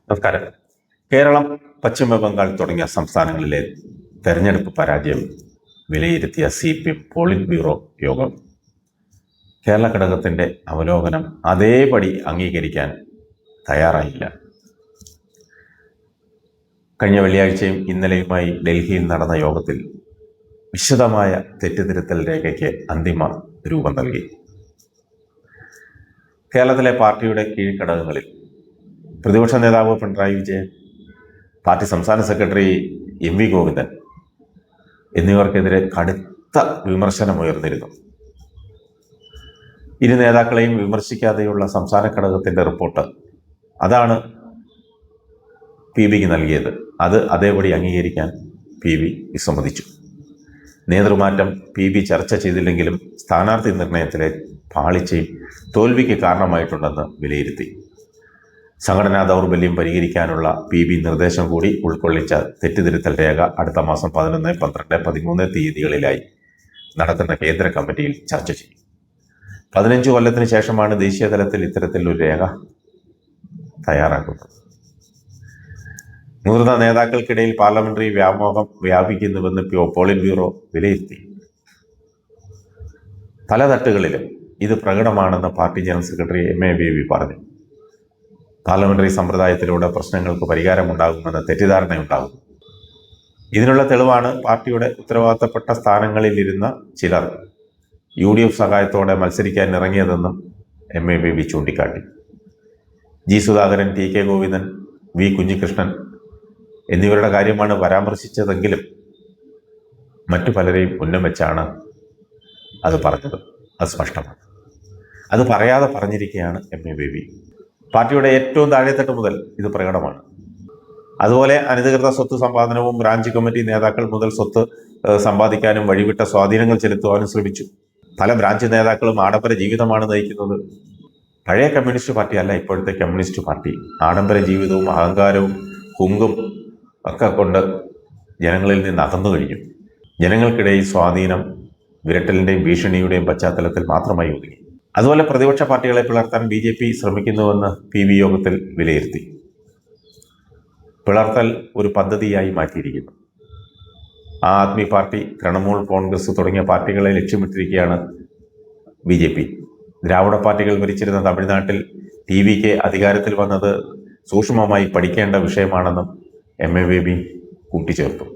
നമസ്കാരം. കേരളം, പശ്ചിമ ബംഗാൾ തുടങ്ങിയ സംസ്ഥാനങ്ങളിലെ തെരഞ്ഞെടുപ്പ് പരാജയം വിലയിരുത്തിയ CPM പോളിറ്റ് ബ്യൂറോ യോഗം കേരള ഘടകത്തിൻ്റെ അവലോകനം അതേപടി അംഗീകരിക്കാൻ തയ്യാറായില്ല. കഴിഞ്ഞ വെള്ളിയാഴ്ചയും ഇന്നലെയുമായി ഡൽഹിയിൽ നടന്ന യോഗത്തിൽ വിശദമായ തെറ്റുതിരുത്തൽ രേഖയ്ക്ക് അന്തിമ രൂപം നൽകി. കേരളത്തിലെ പാർട്ടിയുടെ കീഴ്ഘടകങ്ങളിൽ പ്രതിപക്ഷ നേതാവ് പിണറായി വിജയൻ, പാർട്ടി സംസ്ഥാന സെക്രട്ടറി MV ഗോവിന്ദൻ എന്നിവർക്കെതിരെ കടുത്ത വിമർശനമുയർന്നിരുന്നു. ഇരു നേതാക്കളെയും വിമർശിക്കാതെയുള്ള സംസ്ഥാന ഘടകത്തിൻ്റെ റിപ്പോർട്ട് അതാണ് PBക്ക് നൽകിയത്. അത് അതേപടി അംഗീകരിക്കാൻ PB വിസമ്മതിച്ചു. നേതൃമാറ്റം PB ചർച്ച ചെയ്തില്ലെങ്കിലും സ്ഥാനാർത്ഥി നിർണയത്തിലെ പാളിച്ചയും തോൽവിക്ക് കാരണമായിട്ടുണ്ടെന്ന് വിലയിരുത്തി. സംഘടനാ ദൗർബല്യം പരിഹരിക്കാനുള്ള PB നിർദ്ദേശം കൂടി ഉൾക്കൊള്ളിച്ച തെറ്റുതിരുത്തൽ രേഖ അടുത്ത മാസം 11, 12, 13 തീയതികളിലായി നടക്കുന്ന കേന്ദ്ര കമ്മിറ്റിയിൽ ചർച്ച ചെയ്യും. 15 കൊല്ലത്തിന് ശേഷമാണ് ദേശീയ തലത്തിൽ ഇത്തരത്തിലൊരു രേഖ തയ്യാറാക്കുന്നത്. മുതിർന്ന നേതാക്കൾക്കിടയിൽ പാർലമെന്ററി വ്യാമോഹം വ്യാപിക്കുന്നുവെന്ന് പോളിറ്റ് ബ്യൂറോ വിലയിരുത്തി. പല തട്ടുകളിലും ഇത് പ്രകടമാണെന്ന് party general secretary MA Baby പറഞ്ഞു. പാർലമെന്ററി സമ്പ്രദായത്തിലൂടെ പ്രശ്നങ്ങൾക്ക് പരിഹാരമുണ്ടാകുമെന്ന തെറ്റിദ്ധാരണയുണ്ടാകും. ഇതിനുള്ള തെളിവാണ് പാർട്ടിയുടെ ഉത്തരവാദിത്തപ്പെട്ട സ്ഥാനങ്ങളിലിരുന്ന ചിലർ UDF സഹായത്തോടെ മത്സരിക്കാൻ ഇറങ്ങിയതെന്നും MA ബേബി ചൂണ്ടിക്കാട്ടി. G Sudhakaran, TK Govindan, V Kunhikrishnan എന്നിവരുടെ കാര്യമാണ് പരാമർശിച്ചതെങ്കിലും മറ്റു പലരെയും ഉന്നം വെച്ചാണ് അത് പറഞ്ഞത്. അത് സ്പഷ്ടമാണ്. അത് പറയാതെ പറഞ്ഞിരിക്കുകയാണ് MA ബേബി. പാർട്ടിയുടെ ഏറ്റവും താഴെത്തട്ട് മുതൽ ഇത് പ്രകടമാണ്. അതുപോലെ അനധികൃത സ്വത്ത് സമ്പാദനവും ബ്രാഞ്ച് കമ്മിറ്റി നേതാക്കൾ മുതൽ സ്വത്ത് സമ്പാദിക്കാനും വഴിവിട്ട സ്വാധീനങ്ങൾ ചെലുത്തുവാനും ശ്രമിച്ചു. പല ബ്രാഞ്ച് നേതാക്കളും ആഡംബര ജീവിതമാണ് നയിക്കുന്നത്. പഴയ കമ്മ്യൂണിസ്റ്റ് പാർട്ടി അല്ല ഇപ്പോഴത്തെ കമ്മ്യൂണിസ്റ്റ് പാർട്ടി. ആഡംബര ജീവിതവും അഹങ്കാരവും ഹുങ്കും ഒക്കെ കൊണ്ട് ജനങ്ങളിൽ നിന്ന് അകന്നു കഴിഞ്ഞു. ജനങ്ങൾക്കിടയിൽ സ്വാധീനം വിരട്ടലിൻ്റെയും ഭീഷണിയുടെയും പശ്ചാത്തലത്തിൽ മാത്രമായി ഒതുങ്ങി. അതുപോലെ പ്രതിപക്ഷ പാർട്ടികളെ പിളർത്താൻ BJP ശ്രമിക്കുന്നുവെന്ന് PB യോഗത്തിൽ വിലയിരുത്തി. പിളർത്തൽ ഒരു പദ്ധതിയായി മാറ്റിയിരിക്കുന്നു. ആദ്മി പാർട്ടി, തൃണമൂൽ കോൺഗ്രസ് തുടങ്ങിയ പാർട്ടികളെ ലക്ഷ്യമിട്ടിരിക്കുകയാണ് BJP. ദ്രാവിഡ പാർട്ടികൾ ഭരിച്ചിരുന്ന തമിഴ്നാട്ടിൽ TVK അധികാരത്തിൽ വന്നത് സൂക്ഷ്മമായി പഠിക്കേണ്ട വിഷയമാണെന്നും MA ബേബി കൂട്ടിച്ചേർത്തു.